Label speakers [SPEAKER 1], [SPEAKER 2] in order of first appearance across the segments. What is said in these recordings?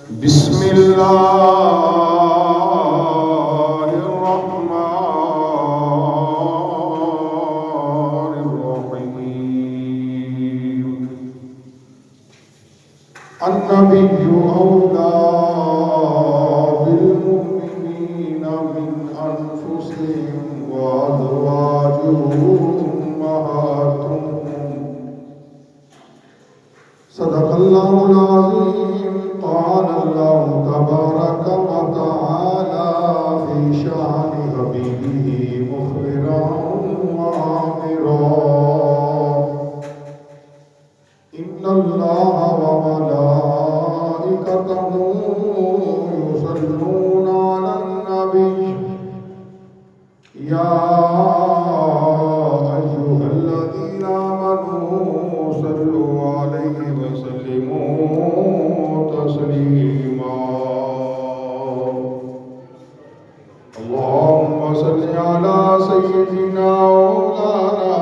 [SPEAKER 1] بسم الله الرحمن الرحيم. النبي أولى بالمؤمنين من أنفسهم وأزواجه أمهاتهم. صدق الله العظيم. قال الله تبارك وتعالى في شأن حبيبه مخبرا وآمرا: إن الله وملائكته يصلون على النبي يا أيها الذين آمنوا صلوا عليه وسلموا تسليما. اللهم صل على سيدنا مولانا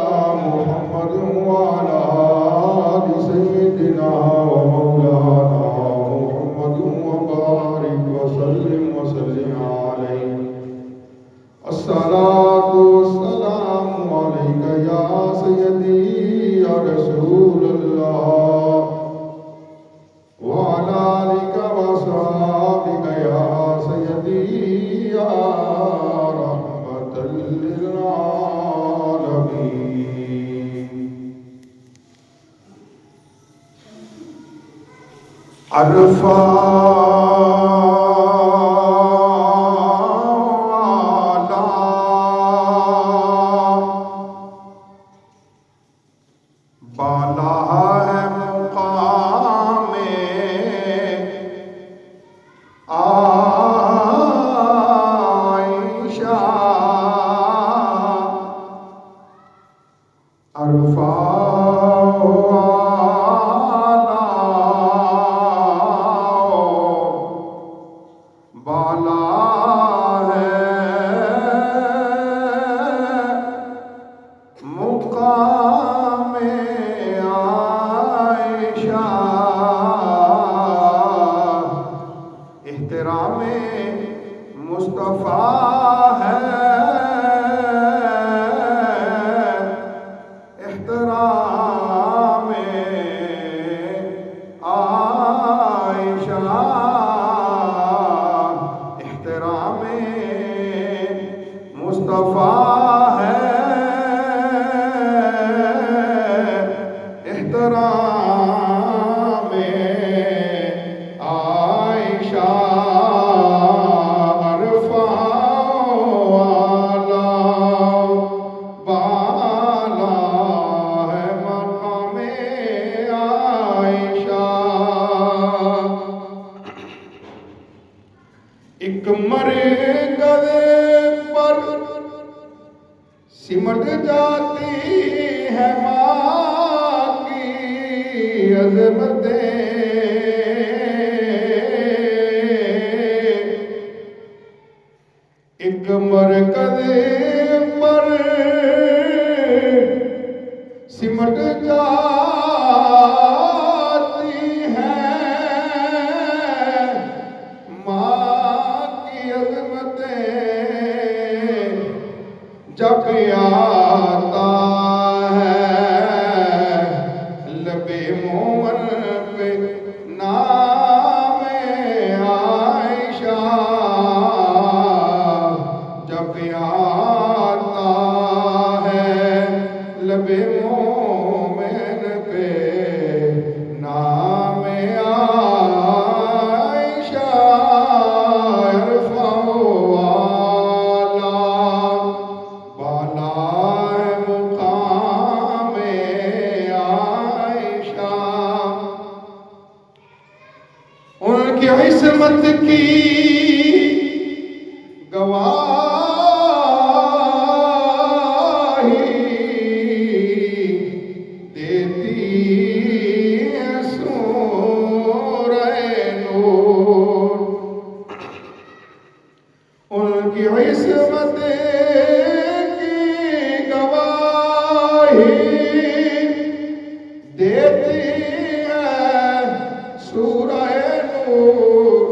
[SPEAKER 1] محمد وعلى آل سيدنا ومولانا محمد وبارك وسلم عليه. الصلاة والسلام عليك يا سيدي يا رسول الله وعلى آلك وصحبك يا سيدي يا رحمة للعالمين. بالا ہے مقام عائشہ، عرفہ بالا ہے مقام عائشہ، احترام مصطفیٰ ہے، احترام عائشہ، احترام مصطفیٰ ہے، احترام عائشہ، عرفہ والا بالا ہے مقام عائشہ. ایک مرکز پر سمٹ جاتی ہے ماں کی عظمتیں، ایک مرکز پر سمٹ جاتی ہے ماں کی عظمتیں. جب آتا ہے لب مومن پہ نام عائشہ، جب آتا ہے لب مومن پہ نام عائشہ، عرفہ والا بالا ہے مقام عائشہ. ان کی عصمت کی گواہی دیتی ہے سورہ نور. ان کی عصمت کی گواہی دیتی ہے سورہ نور.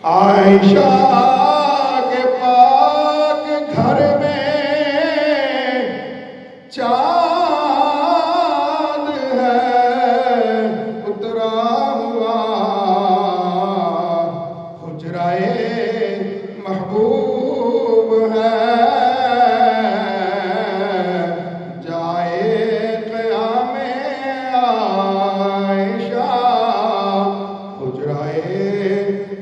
[SPEAKER 1] عائشہ کے پاک گھر میں چاند ہے اترا ہوا، حجرائے محبوب ہے جائے قیام عائشہ، حجرائے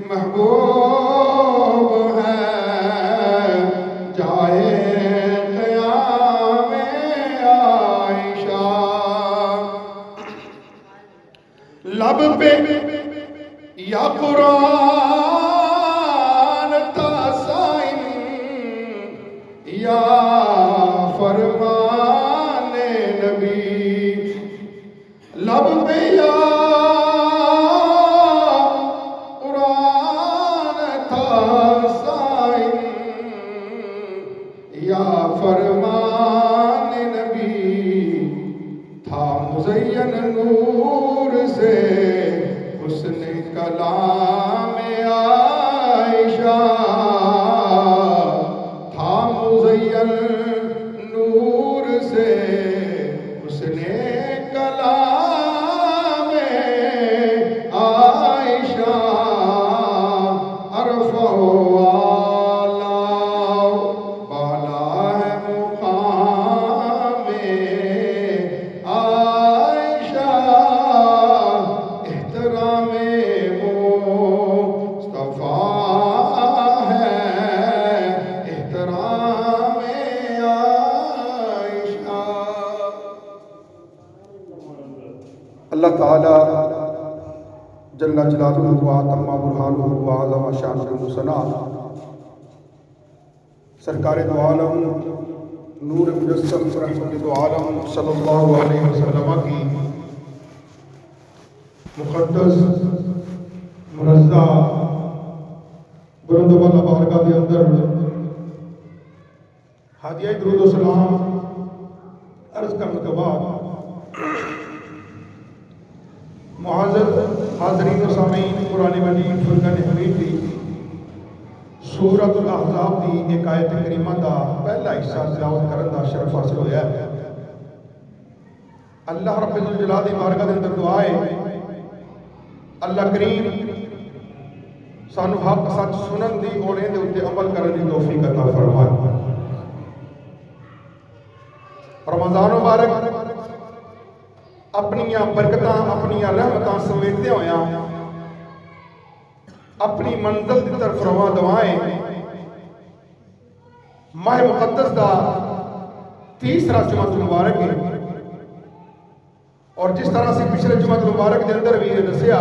[SPEAKER 1] محبوب ہے جائے قیام عائشہ۔ لب پہ یا قرآن تا سائن یا فرمان نبی، لب پہ یا یا فرمان نبی، تھا مزین نور سے حسن کلام عائشہ، تھا مزین نور سے حسن کلام عائشہ، عرفہ اللہ تعالیٰ جل جلالہ و تم برہانہ و اعظم شانہ ثنا سرکار دو عالم نور مجسم رحمت دو عالم صلی اللہ علیہ وسلم کی مقدس منزہ بلند والا بارگاہ کے اندر ہادیہ درود و سلام عرض کرنے کے بعد معزز حاضرین و سامعین، قرآن مجید فرقان حمید دی سورۃ الاحزاب دی ایک آیت کریمہ دا پہلا حصہ تلاوت کرن دا شرف حاصل ہویا ہے۔ اللہ رب الجلال دی بارگاہ دے اندر دعا ہے اللہ کریم سانو حق سچ سنن دی اور دے اتے عمل کرن دی توفیق عطا فرمائے۔ رمضان مبارک اپنی برکتاں اپنی رحمتاں سمیٹتے ہویا اپنی منزل دی طرف رواں دوائیں ماہ مقدس دا تیسرا جمعہ مبارک ہے، اور جس طرح سے پچھلے جمعہ مبارک دے اندر بھی دسیا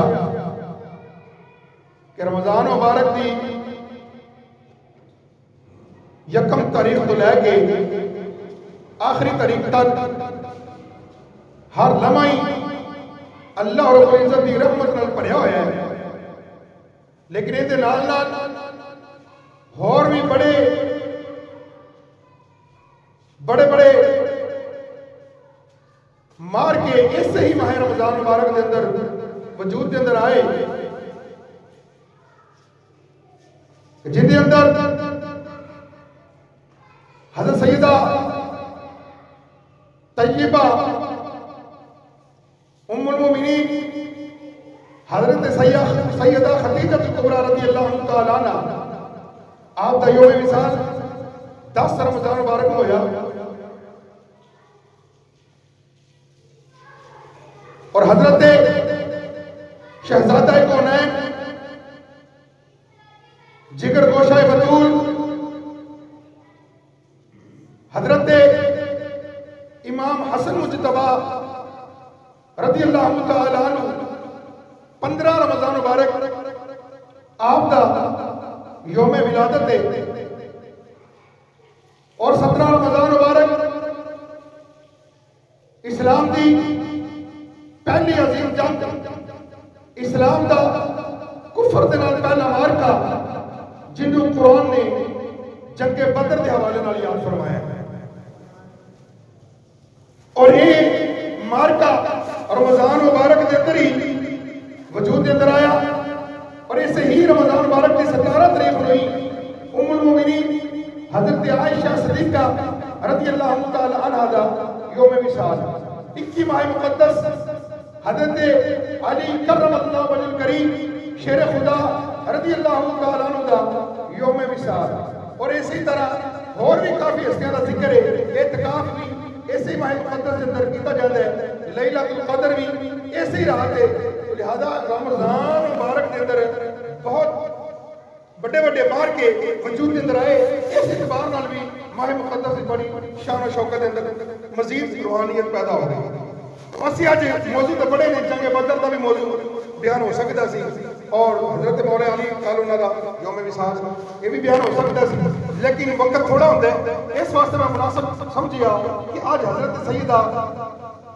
[SPEAKER 1] کہ رمضان مبارک دی یکم تاریخ تو لے کے آخری تاریخ تک ہر لمحہ اللہ رب العزت دی رحمت نال بھریا ہوا ہے، لیکن یہ نال اور بھی بڑے مار کے اس ہی ماہ رمضان مبارک دے اندر وجود دے اندر آئے جن دے اندر حضرت سیدہ طیبہ ام المومنین حضرت سیدہ خدیجہ کبریٰ رضی اللہ تعالیٰ عنہ آپ دا یوم وصال 10 رمضان مبارک ہویا، اور حضرت شہزادہ کونین جگر گوشہ بطول حضرت امام حسن مجتبی رضی اللہ تعالیٰ عنہ 15 رمضان مبارک آپ دا یوم ولادت دے، اور 17 رمضان مبارک اسلام دی پہلی عظیم جنگ، اسلام دا کفر دے نال پہلا مارکا جنہوں قرآن نے جنگ بدر دے حوالے نال یاد فرمایا ہے، اور یہ مارکا رمضان مبارک دے اندر ہی وجود دے اندر آیا، اور اسے ہی رمضان مبارک کی تاریخ ہوئی ام المومنین حضرت عائشہ صدیقہ رضی اللہ تعالی عنہ دا یوم وصال 21 ماہ مقدس حضرت علی کرم اللہ وجہ الکریم شیر خدا رضی اللہ تعالی عنہ دا یوم وصال. اور اسی طرح اور بھی کافی ہستیاں دا ذکر ہے. اعتکاف بھی اسی ماہ مقدس کے اندر کیتا جاتا ہے. لیلۃ القدر بھی اسی رات ہے. لہذا رمضان مبارک کے اندر بہت بڑے بڑے باہر کے وجود کے اندر آئے. اس اعتبار نال بھی ماہ مقدس بڑی شان و شوکت کے اندر مزید روحانیت پیدا ہو گئی. اسی اج موضوع تو بڑے نے جنگ بدر کا بھی موضوع بیان ہو سکتا سی اور حضرت مولا علی تعالی دا یوم وصال یہ بھی بیان ہو سکتا سی لیکن وقت تھوڑا ہوتا ہے. اس واسطے میں مناسب سمجھیا کہ آج حضرت سیدہ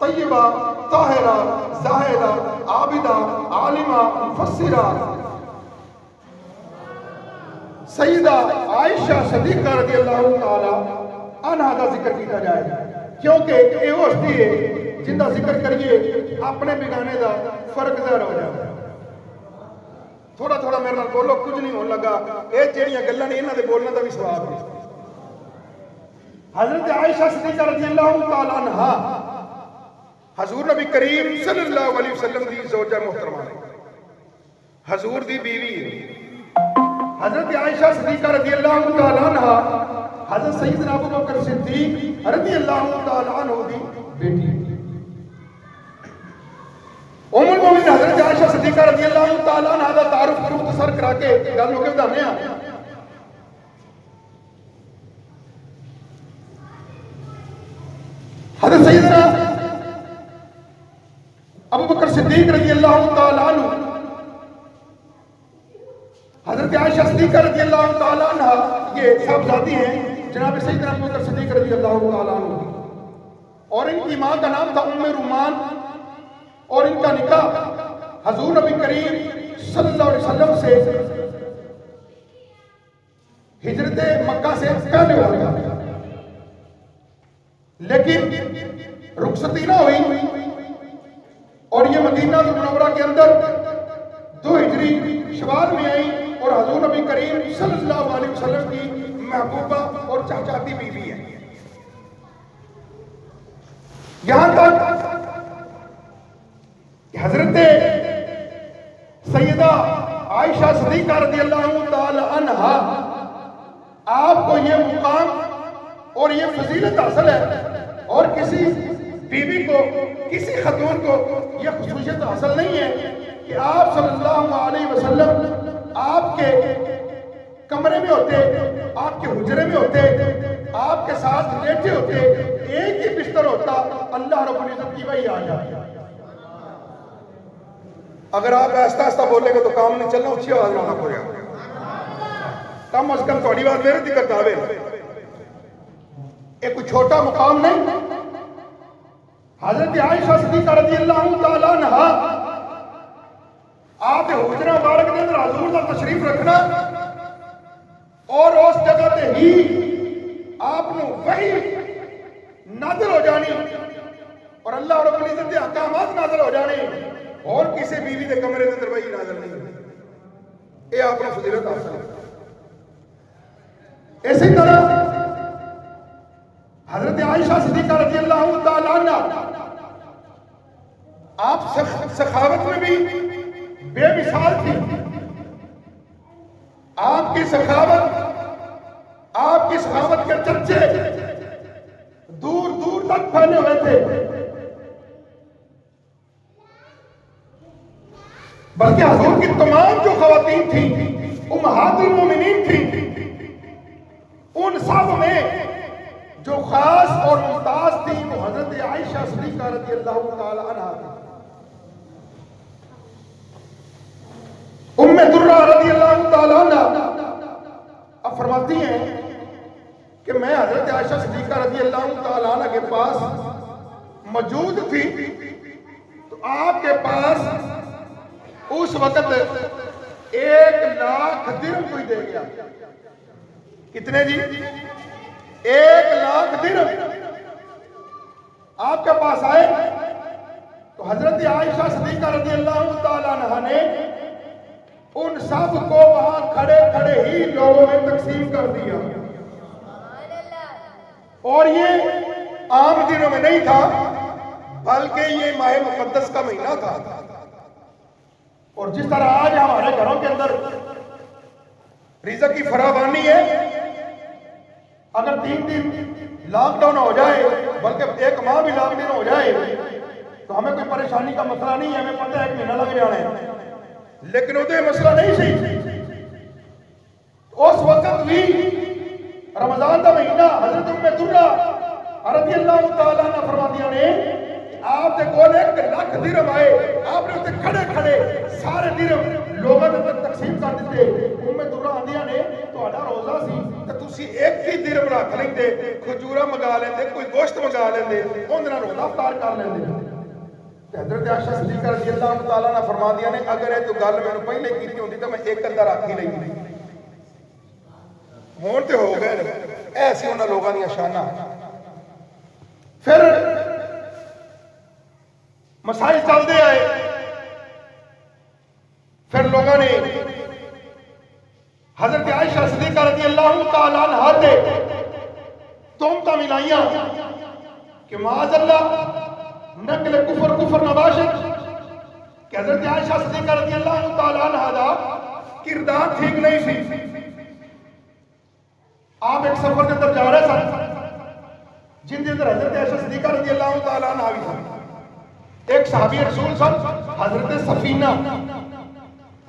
[SPEAKER 1] طیبہ طاہرہ زاہدہ عابدہ عالمہ مفسرہ سیدہ عائشہ صدیقہ رضی اللہ تعالی عنہا کا ذکر کیا جائے کیونکہ یہ ہستی ہے جن کا ذکر کریے اپنے بگانے کا فرق ظاہر ہو جائے. تھوڑا تھوڑا میرے نال بولو کچھ نہیں ہونے لگا. یہ جہاں گلاں نے انہاں دے بولنے کا بھی ثواب ہے. حضرت عائشہ صدیقہ رضی اللہ تعالی عنہا حضور نبی کریم صلی اللہ علیہ وسلم دی زوجہ محترمہ ہے. حضور دی بیوی ہے. حضرت عائشہ صدیقہ رضی اللہ تعالی عنہا حضرت سیدنا ابو بکر صدیق رضی اللہ تعالی عنہ دی بیٹی. ام المومنین حضرت عائشہ صدیقہ رضی اللہ تعالی عنہ دا تعارف مختصر کرا کے گل ہو کے بتانے ہیں. حضرت سیدنا ابو بکر صدیق رضی اللہ تعالی عنہ حضرت عائشہ صدیقہ رضی اللہ تعالی عنہ یہ صاحبزادی ہیں جناب سیدنا ابو بکر صدیق رضی اللہ تعالی عنہ اور ان کی ماں کا نام تھا ام رومان اور ان کا نکاح حضور نبی کریم صلی اللہ علیہ وسلم سے ہجرت مکہ سے پہلے ہوا تھا لیکن رخصتی نہ ہوئی اور یہ مدینہ منورہ کے اندر 2 ہجری شوال میں آئی اور حضور نبی کریم صلی اللہ علیہ وسلم کی محبوبہ اور چاچاتی بیوی ہے. یہاں تک حضرت سیدہ عائشہ صدیقہ رضی اللہ تعالی عنہا آپ کو یہ مقام اور یہ فضیلت حاصل ہے اور کسی بیوی کو کسی خاتون کو یہ خصوصیت حاصل نہیں ہے کہ آپ صلی اللہ علیہ وسلم آپ کے کمرے میں ہوتے آپ کے حجرے میں ہوتے آپ کے ساتھ لیٹے ہوتے ایک ہی بستر ہوتا اللہ رب العزت کی وحی آ جائے. اگر آپ آہستہ آہستہ بولیں گے تو کام نہیں چلنا. اچھی آواز نہ ہو جائے کم از کم تھوڑی بات میرے ذکر دعوے یہ کوئی چھوٹا مقام نہیں. حضرت عائشہ صدیقہ رضی اللہ تعالی عنہا آپ حجرہ مبارک کے اندر حضور کا تشریف رکھنا اور اس جگہ تے ہی آپ نے وحی نازل ہو جانی اور اللہ رب العزت کے احکامات نازل ہو جانے اور کسی بیوی کے کمرے کے اندر وحی نازل نہیں ہوئی. یہ آپ نے فضیلت حاصل ہے. اسی طرح حضرت عائشہ صدیقہ رضی اللہ تعالی عنہ آپ سخاوت میں بھی بے مثال تھی. آپ کی سخاوت کے چرچے دور دور تک پھیلے ہوئے تھے. بلکہ حضور کی تمام جو خواتین تھیں امہات المومنین تھیں ان سب میں جو خاص اور ممتاز تھی وہ حضرت عائشہ صدیقہ رضی اللہ تعالی عنہا تھی. ام درہ رضی اللہ تعالی عنہ اب فرماتی ہیں کہ میں حضرت عائشہ صدیقہ رضی اللہ تعالی عنہ کے پاس موجود تھی تو آپ کے پاس اس وقت 1,00,000 درہم کوئی دے گیا. کتنے جی؟ 1,00,000 درہم آپ کے پاس آئے تو حضرت عائشہ صدیقہ رضی اللہ تعالی عنہ نے ان سب کو وہاں کھڑے کھڑے ہی لوگوں نے تقسیم کر دیا. اور یہ عام دنوں میں نہیں تھا بلکہ یہ ماہ مقدس کا مہینہ تھا. اور جس طرح آج ہمارے گھروں کے اندر رزق کی فراوانی ہے، اگر 3 دن لاک ڈاؤن ہو جائے بلکہ 1 ماہ بھی لاک ڈاؤن ہو جائے تو ہمیں کوئی پریشانی کا مسئلہ نہیں ہے، ہمیں پتہ ہے 1 مہینہ لگ جانا ہے. لیکن وہ مسئلہ نہیں سی. اس وقت بھی رمضان کا مہینہ حضرت ام درہ رضی اللہ تعالیٰ عنہ فرماتی نے آپ کے کول 1 لاکھ درہم آئے، آپ نے اسے کھڑے کھڑے سارے درہم لوگوں نے تقسیم کر دیتے. ام درہ آندیاں نے تہاڈا روزہ سی تے تسی 1 ہی درہم رکھ لیندے، کھجورا منگا لیندے، کوئی گوشت منگا لیندے، اون نال روزہ افطار کر لیندے. حضرت عائشہ صدیقہ رضی اللہ تعالیٰ عنہ فرماندیاں نے اگر یہ تو گل میں نے پہلے کیتی ہوندی تو میں 1 اندر رکھ ہی لئی. ہون تے ہو گئے ایسی انہاں لوگاں دی شاناں. پھر مسائل چلتے آئے، پھر لوگوں نے حضرت عائشہ صدیقہ رضی اللہ تعالیٰ عنہ دے تہمتاں ملائیاں کہ معاذ اللہ نقل کفر نباشد کہ حضرت عائشہ صدیقہ رضی اللہ تعالیٰ عنہ دا کردار ٹھیک نہیں سی. آپ ایک سفر کے اندر جا رہے سن جن کے اندر حضرت عائشہ صدیقہ رضی اللہ تعالیٰ عنہ بھی سن. ایک صحابی رسول سن حضرت سفینہ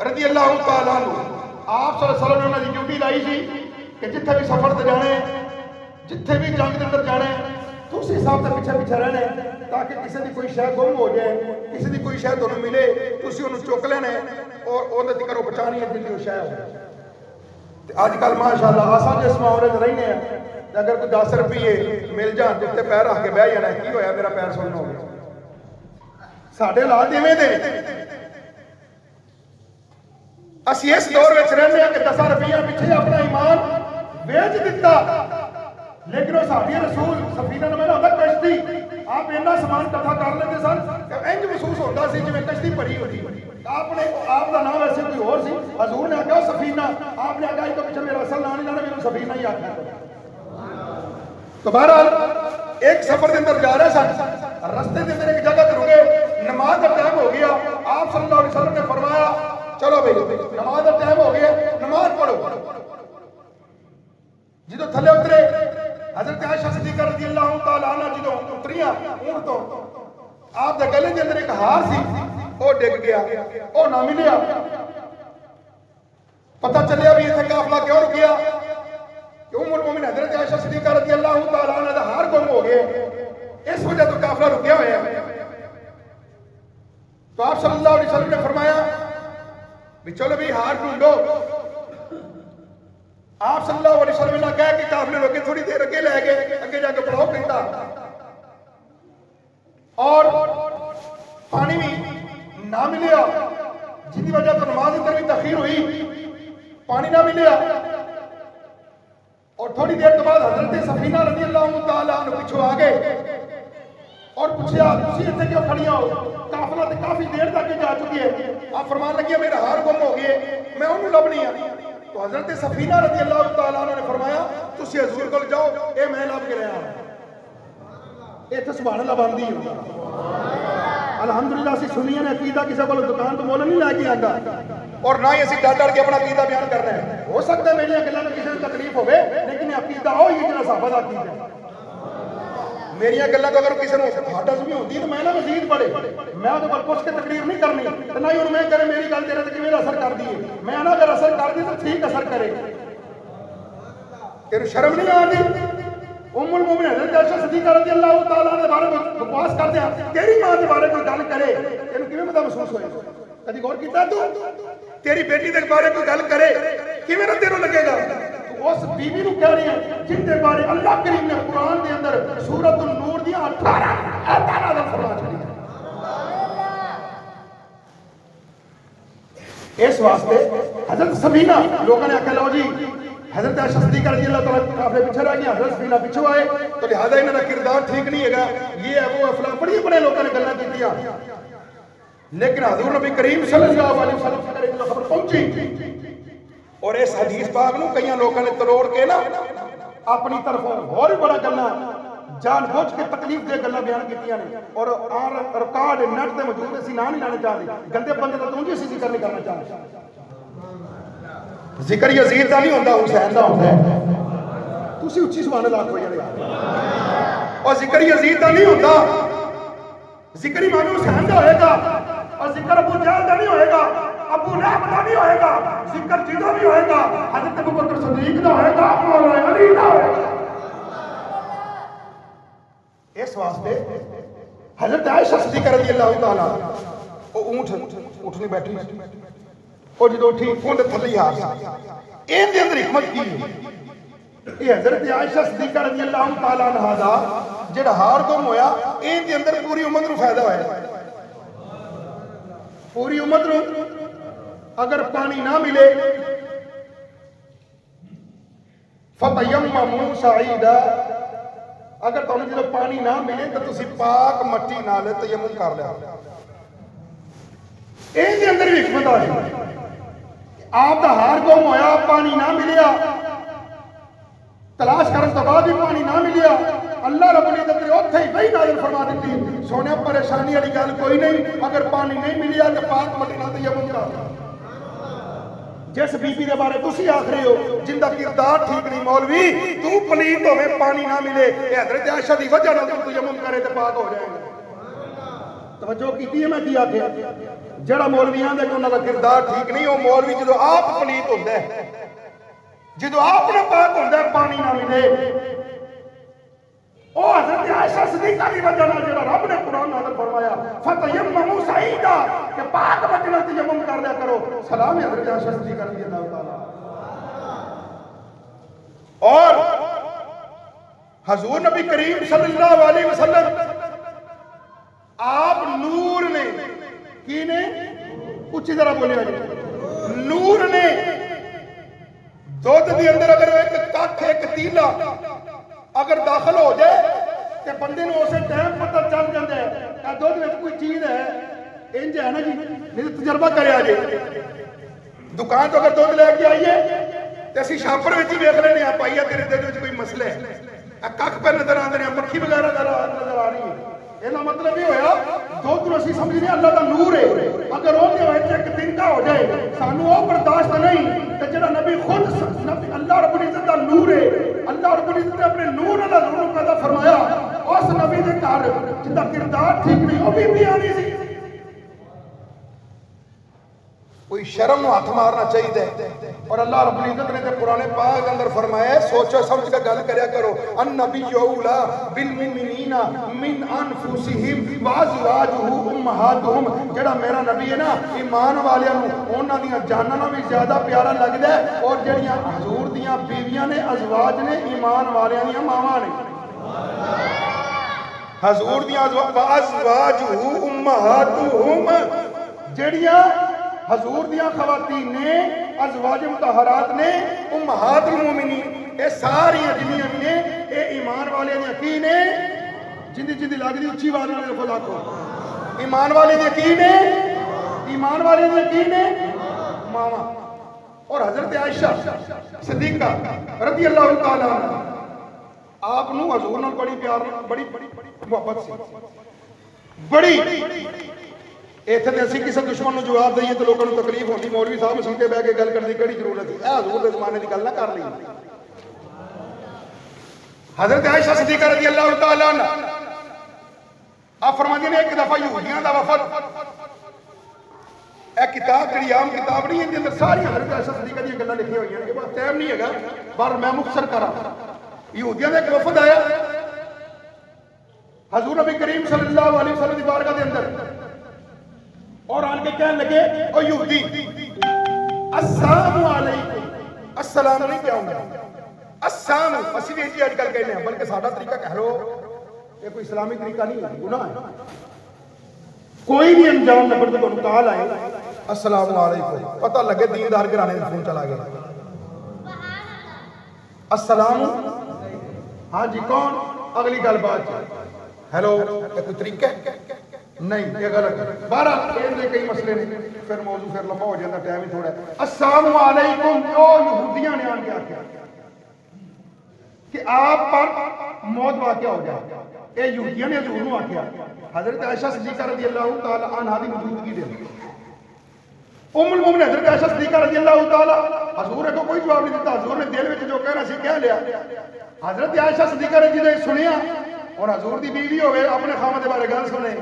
[SPEAKER 1] رضی اللہ تعالیٰ عنہ. آپ صلی اللہ علیہ وسلم نے ڈیوٹی لائی سی کہ جتھے بھی سفر تے جانے جتھے بھی جنگ کے اندر جانے تو اسی حساب سے پیچھے پیچھے رہنے تاکہ کسی دی کوئی شے گم ہو جائے، کسی دی کوئی شے تانوں ملے تسی اونوں چک لینے اور اون تک کرو پہچانی ہے جلدی وہ شے ہو. آج کل ماشاءاللہ آسان جس معاملے میں رہنے ہیں اگر کوئی 10 روپیے مل جان تو تے پیر رکھ کے بہ جانا کی ہویا میرا پیر سننا ہو گیا. ساڈے حالات ایویں دے اسی اس دور وچ رہنے ہیں کہ 10 روپیہ پیچھے اپنا ایمان بیچ دیتا. لیکن وہ صحابی رسول سفینہ نے ہوتا کشتی آپ اتنا سامان کٹھا کر لیتے سن کہ انج محسوس ہوتا سی جویں کشتی بھری ہوئی. آپ کا نام ایسے کوئی اور سی، حضور نے آخیا سفینہ، آپ نے آخیا تو پیچھے میرا اصل نام نہیں جانا، میرے سفینہ ہی آخیا. تو بہرحال ایک سفر کے اندر جا رہے سن، رستے کے اندر ایک جگہ تے رکے، نماز کا ٹائم ہو گیا. آپ صلی اللہ علیہ وسلم نے فرمایا چلو بھائی نماز کا ٹائم ہو گیا، نماز پڑھو. جدو تھلے اترے حضرت عائشہ صدیقہ رضی اللہ تعالیٰ عنہ جدو اتریاں اونٹ تو آپ دے گلے کے اندر ایک ہار سی وہ ڈگ گیا، وہ نہ ملیا. پتہ چلیا بھی اتنے قافلہ کیوں رکیا کہ ام المومنین حضرت عائشہ صدیقہ رضی اللہ تعالیٰ عنہ دا ہار گم ہو گئے، اس وجہ تو قافلہ رکیا ہویا. تو آپ صلی اللہ علیہ وسلم نے فرمایا بھی چلو بھی ہار ڈھونڈو. آپ صلی اللہ علیہ وسلم نے کہا کہ قافلے روکے تھوڑی دیر اگے لے گئے، اگے جا کے پڑھاؤ کہتا اور پانی بھی نہ ملیا جن کی وجہ تو نماز اندر بھی تاخیر ہوئی، پانی نہ ملیا. اور تھوڑی دیر کے بعد حضرت سفینہ رضی اللہ تعالیٰ عنہ پیچھے آ گئے اور پوچھا تسی اتنے کیوں کھڑیاں ہو، قافلہ تے کافی دیر تک جا چکی ہے. آپ فرمان لگی میرا ہار گم ہو گئے، میں انہوں لبنی ہوں. تو حضرت سفینہ رضی اللہ تعالیٰ عنہ نے فرمایا تسی حضور کو جاؤ، اے میں لب کے رہا ہوں. اے تو سبحان اللہ بندی ہے. الحمدللہ اسی سنیاں نے عقیدہ کسی کو دکان تو مول نہیں لے کے آتا اور نہ ہی اسی ڈر کے اپنا عقیدہ بیان کر رہے ہیں. ہو سکتا ہے میری گلاں میں کسی کو تکلیف ہوے لیکن عقیدہ وہی ہے جڑا صحابہ دا عقیدہ ہے. میری گلاں تو اگر کسی نے ہاٹس بھی ہوتی تو میں نہ مزید پڑھے، میں تو پر پوچھ کے تقریر نہیں کرنی تو نہ ہی ان میں کرے میری گل تیرے تے کیویں اثر کر دی ہے. میں نہ اگر اثر کر دی تو ٹھیک اثر کرے. تیرے شرم نہیں آتی؟ ام المومنین حضرت عائشہ صدیقہ رضی اللہ تعالیٰ عنہ کے بارے میں بکواس کرتے ہیں، تیری ماں کے بارے میں گل کرے تینوں کیویں پتہ محسوس ہوئے؟ کدی غور کیتا تو تیری بیٹی کے بارے میں گل کرے کیویں نہ تینوں لگے گا؟ اس بیوی نو کہہ رہی ہے جن کے بارے اللہ کریم نے قرآن کے اندر سورۃ النور دی 18 آیات نازل فرما چھڑی. اس واسطے حضرت سفینہ لوگوں نے آخیا لو جی حضرت عائشہ صدیقہ رضی اللہ تعالیٰ قافلے پیچھے رہ گیا، حضرت سفینہ پیچھے آئے تو لہذا انہوں کا کردار ٹھیک نہیں ہے گا، یہ ہے وہ فلاں بڑی بڑے لوگوں نے گلاں کیتیاں. لیکن حضور نبی کریم صلی اللہ علیہ وسلم سے جو خبر پہنچی اور اس حدیث پاک نو کئی لوگوں نے تروڑ کے نا اپنی طرفوں اور بڑا گلا جان بوجھ کے تکلیف دے گلا بیان کیتیاں نے اور ریکارڈ نیٹ تے موجود اسی نہ نہیں لانے چاہتے گندے بندے تو تونجی سی ذکر نہیں کرنا چاہتے ذکر یزید دا نہیں ہوندا حسین دا ہوندا ہے تسی اچھی سبحان اللہ آکھو یار اور ذکر یزید دا نہیں ہوندا ذکر امام حسین دا ہوئے گا اور ذکر ابو جہل دا نہیں ہوئے گا ابو لہب دا نہیں ہوئے گا ذکر جدا بھی ہوئے گا حضرت ابوبکر صدیق دا ہوئے گا مولا علی دا ہوئے گا اس واسطے حضرت عائشہ صدیقہ رضی اللہ تعالیٰ وہ اونٹ اٹھنی بیٹھی وہ جدو اٹھی کونڈ تھلی ہار این دے اندر حکمت کی یہ حضرت عائشہ صدیقہ رضی اللہ تعالیٰ عنہ دا جڑا ہار گم ہویا این دے اندر پوری امت رو فائدہ ہویا پوری امت رو اگر پانی نہ ملے فَتَيَمَّمُوا سَعِيدًا اگر تو جب پانی نہ ملے تو تسی پاک مٹی نال تیمم کر لیا این دے اندر بھی حکمت آ جائے آپ دا ہار گم ہویا پانی نہ ملیا تلاش کرن تو بعد بھی پانی نہ ملیا اللہ رب العزت نے اوتھے ہی وہی نازل فرما دیتی سونے پریشانی والی گل کوئی نہیں اگر پانی نہیں ملیا تو پاک مٹی نال تیمم کر جس بی بی دے بارے تسی آکھ رہے ہو جن دا کردار ٹھیک نہیں مولوی تو پلیت ہوے پانی نہ ملے اے حضرت عائشہ دی وجہ نال تیمم کرے تے پاک ہو جائے گا توجہ کیتی ہے میں کی آکھیا جڑا مولوی آندا کہ انہاں دا کردار ٹھیک نہیں او مولوی جدوں آپ پلیت ہوندا ہے جدوں آپ نہ پاک ہوندا ہے پانی نہ ملے او حضرت عائشہ صدیقہ دی وجہ نال جڑا رب نے قرآن نازل فرمایا فتیمموا سعیدا کہ پاک مٹی نال تیمم کر لیا کرو سلام ہے حضرت عائشہ صدیقہ رضی اللہ تعالی اور حضور نبی کریم صلی اللہ علیہ وسلم آپ نور نے کی نے اچھی ذرا بولے نور نے دودھ دی اندر اگر ایک کٹ ایک تیلا اگر داخل ہو جائے تو بندے نے اسے ٹائم پتہ چل جاتا ہے کہ دودھ میں کوئی چیز ہے انج ہے نا جی نہیں تو تجربہ کرے آجے دکان تو اگر دودھ لے کے آئیے تو اسی شاپر میں دیکھ لینے آپ آئیے تیرے دل میں کوئی مسئلہ ہے کک پہ نظر آتے ہیں مکھی وغیرہ نظر آ رہی ہے یہ مطلب یہ ہویا دودھ نو اسی سمجھ رہے اللہ کا نور ہے اگر وہ ایک دن کا ہو جائے سانو وہ برداشت نہیں کہ جڑا نبی خود اللہ رب العزت کا نور ہے اللہ رب العزت نے اپنے نور اللہ ضرور پیدا فرمایا اس نبی دے گھر جن کا کردار ٹھیک نہیں وہ بھی آنی سی کوئی شرم نو ہاتھ مارنا چاہیے اور اللہ رب العزت نے تے قرآن پاک اندر فرمایا سوچو سمجھ کے گل کریا کرو النبی اولا بالمؤمنین من انفسہم وازواجہ امہاتہم جڑا میرا نبی ہے نا ایمان والیاں نو انہاں دیاں جاناں نال بھی زیادہ پیارا لگدا ہے اور جڑیاں حضور دیاں بیویاں نے ازواج نے ایمان والیاں دیاں ماواں نے حضور دیاں ازواجہ امہاتہم جڑیاں حضور دیاں خواتین نے ازواج مطہرات نے امہات المومنین اے ساری جنیاں نے اے ایمان والے نے کی نے جندی جندی لگ دی اچھی آواز والے لفظ آکھو ایمان والے نے کی نے ایمان والے نے کی نے ماما اور حضرت عائشہ صدیقہ رضی اللہ تعالی عنہ آپ نو حضور نال بڑی پیار بڑی محبت سی بڑی ایتھے تے اسی کسی دشمن نو جواب دئیے تو لوگوں کو تکلیف ہوتی مولوی صاحب مسیتے بہ کے گل کرنے کی کڑی ضرورت ہے حضور دے زمانے کی گل نہ کر لی حضرت عائشہ صدیقہ رضی اللہ تعالیٰ عنہ آپ فرماتے ہیں ایک دفعہ یہودیاں دا وفد ایک کتاب جڑی عام کتاب نہیں ہے جن اندر ساری حضرت عائشہ صدیقہ دی گلاں لکھی ہوئی ہیں کہ بس ٹائم نہیں ہے پر میں مختصر کراں یہودیاں دا ایک وفد آیا حضور نبی کریم صلی اللہ علیہ وسلم دی بارگاہ دے اندر اور آن کے کہنے لگے او یہودی السلام علیکم السلام نہیں کیا ہوں گا السلام اسی بھی اجی آج کل کہنے ہیں بلکہ سادہ طریقہ کہہ رہو یہ کوئی اسلامی طریقہ نہیں ہے گناہ ہے کوئی بھی انجام نہ پڑتے کو کال آئے السلام علیکم پتہ لگے دیندار گرانے سے فون چلا گیا السلام ہاں جی کون اگلی گل بات ہیلو یہ کوئی طریقہ ہے نہیں یہ غلط ہے. بہرحال یہ کئی مسئلے نے پھر موضوع پھر لمبا ہو جاتا ٹائم ہی تھوڑا ہے. السلام علیکم او یہودیاں نے آن کے آخیا کہ آپ پر موت واقع ہو جائے. اے یہودیاں نے حضور نو آخیا. حضرت عائشہ صدیقہ رضی اللہ تعالی عنہا دی موجودگی دے ام المومنین حضرت عائشہ صدیقہ رضی اللہ تعالی حضور کو کوئی جواب نہیں دیتا. حضور نے دل وچ جو کہنا سی کہہ لیا. حضرت عائشہ صدیقہ رضی اللہ نے سنیا اور حضور دی بیوی ہوئے اپنے خامد بارے گل سنے.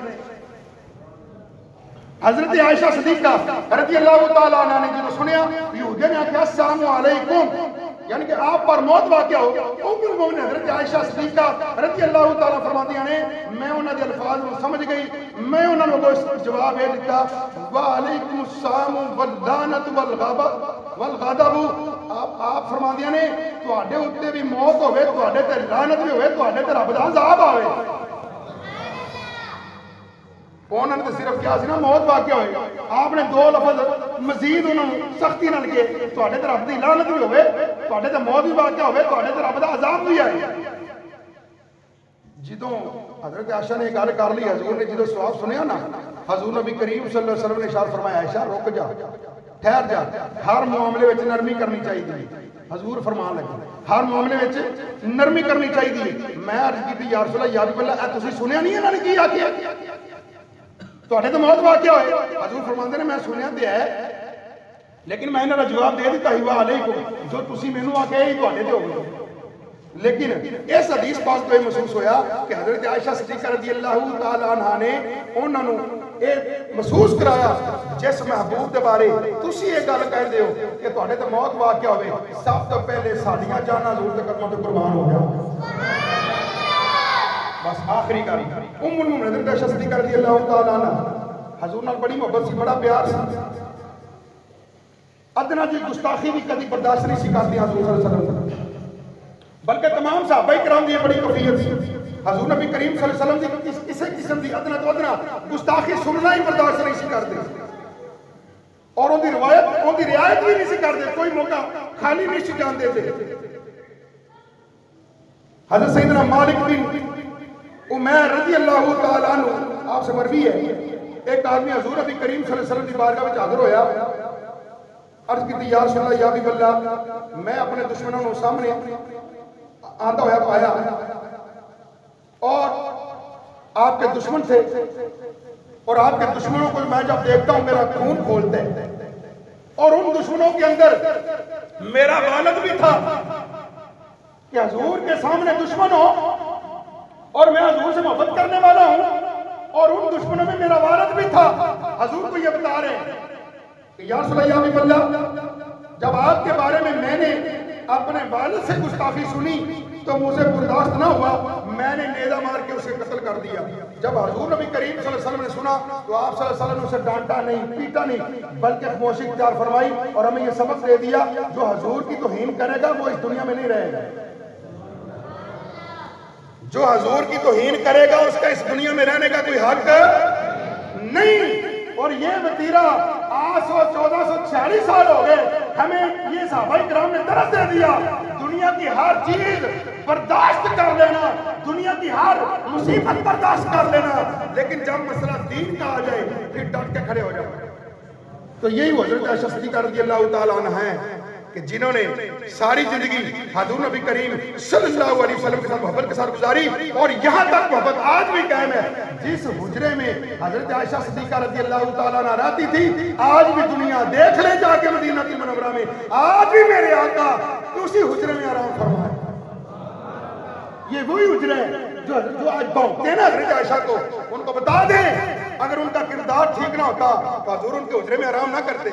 [SPEAKER 1] حضرت عائشہ صدیقہ رضی اللہ تعالی عنہ نے جو سنیا یہودیوں نے کہا السلام علیکم یعنی کہ آپ پر موت واقع ہو. ام المومنین حضرت عائشہ صدیقہ رضی اللہ تعالی فرماتی ہیں میں انہاں دے الفاظ کو سمجھ گئی. میں انہاں کو جواب یہ دیتا وعلیکم السلام واللعنت والغضب. آپ فرماتی ہیں تواڈے اوتے بھی موت ہوے تواڈے تے لعنت بھی ہوے تواڈے تے رب دا عذاب آوے. انہوں نے صرف کیا سی نا موت واقع ہوئے. آپ نے دو لفظ مزید انہوں نے سختی نال کے تواڈے تے رب دی لعنت بھی ہوے تواڈے تے موت بھی واقع ہوے تواڈے تے رب دا عذاب بھی آئے. جدوں حضرت عائشہ نے گل کر لی حضور نے جدوں جواب سنیا نا حضور نبی کریم صلی اللہ علیہ وسلم نے ارشاد فرمایا عائشہ رک جا ٹھہر جا. ہر معاملے وچ نرمی کرنی چاہیے. حضور فرمان لگے ہر معاملے وچ نرمی کرنی چاہیے. میں عرض کیتی یا رسول اللہ یا حبیب اللہ اے تسی سنیا نہیں انہاں نے کی آکھیا تواڈے تے موت واقع ہوئے. حضور فرماندے نے میں سنیا تے ہے لیکن میں انہاں دا جواب دے دتا ہی وعلیکم جو تسی مینوں آکھیا ہی تواڈے تے ہو گئے. لیکن اس حدیث پاک تو یہ محسوس ہویا کہ حضرت عائشہ صدیقہ رضی اللہ تعالی عنہا نے انہاں نوں یہ محسوس کرایا جس محبوب دے بارے تسی یہ گل کہہ دیو کہ تواڈے تے موت واقع ہوئے سب تو پہلے ساڈیاں جاناں حضور دے قدماں تے قربان ہو جاؤ. بس آخری کاری ام المومنین حضرت عائشہ صدیقہ رضی اللہ تعالی عنہ حضور نال بڑی محبت سی بڑا پیار سی. ادنا جی گستاخی بھی کبھی برداشت نہیں سی کرتی حضور صلی اللہ علیہ وسلم بلکہ تمام صحابہ کرام دی بڑی کفیت سی. حضور نبی کریم صلی اللہ علیہ وسلم دی کسی قسم دی ادنا تو ادنا گستاخی سننا ہی برداشت نہیں سی کرتے اور ان دی روایت ان دی رعایت بھی نہیں سی کرتے. کوئی موقع خالی نہیں سی جان دیتے. حضرت سیدنا مالک بن عمیر رضی اللہ تعالی عنہ آپ سے مروی ہے ایک آدمی حضور نبی کریم صلی اللہ علیہ وسلم کی بارگاہ میں حاضر ہویا. عرض کی یا رسول اللہ یا حبیب اللہ میں اپنے دشمنوں کو سامنے آتا ہوا پایا اور آپ کے دشمن تھے اور آپ کے دشمنوں کو میں جب دیکھتا ہوں میرا خون کھولتے ہیں اور ان دشمنوں کے اندر میرا والد بھی تھا کہ حضور کے سامنے دشمن ہو اور میں حضور سے محبت کرنے والا ہوں اور ان دشمنوں میں میرا والد بھی تھا. حضور کو یہ بتا رہے ہیں کہ یا رسول اللہ یا حبیب اللہ جب آپ کے بارے میں نے اپنے والد سے گستاخی سنی تو مجھے برداشت نہ ہوا میں نے نیزہ مار کے اسے قتل کر دیا. جب حضور نبی کریم صلی اللہ علیہ وسلم نے سنا تو آپ صلی اللہ علیہ وسلم نے اسے ڈانٹا نہیں پیٹا نہیں بلکہ خاموشی اختیار فرمائی اور ہمیں یہ سبق دے دیا جو حضور کی توہین کرے گا وہ اس دنیا میں نہیں رہے گا. جو حضور کی توہین کرے گا اس کا اس دنیا میں رہنے کا کوئی حق نہیں. اور یہ وطیرہ 1446 سال ہو گئے ہمیں یہ صحابہ کرام نے درس دے دیا دنیا کی ہر چیز برداشت کر لینا دنیا کی ہر مصیبت برداشت کر لینا لیکن جب مسئلہ دین کا آ جائے پھر ڈٹ کے کھڑے ہو جائے. تو یہی حضرت عائشہ صدیقہ رضی اللہ تعالی عنہ ہیں کہ جنہوں نے ساری زندگی حضور نبی کریم صلی اللہ علیہ وسلم کے ساتھ محبت کے ساتھ گزاری اور یہاں تک محبت آج بھی قائم ہے. جس حجرے میں حضرت عائشہ صدیقہ رضی اللہ تعالیٰ عنہ رہتی تھی آج بھی دنیا دیکھ لے جا کے مدینہ منورہ میں آج بھی میرے آقا اسی حجرے میں آرام فرمائے. یہ وہی حجرے ہیں جو آج بھونکتے ہیں نا حضرت عائشہ کو ان کو بتا دیں اگر ان کا کردار ٹھیک نہ ہوتا تو حضور ان کے حجرے میں آرام نہ کرتے.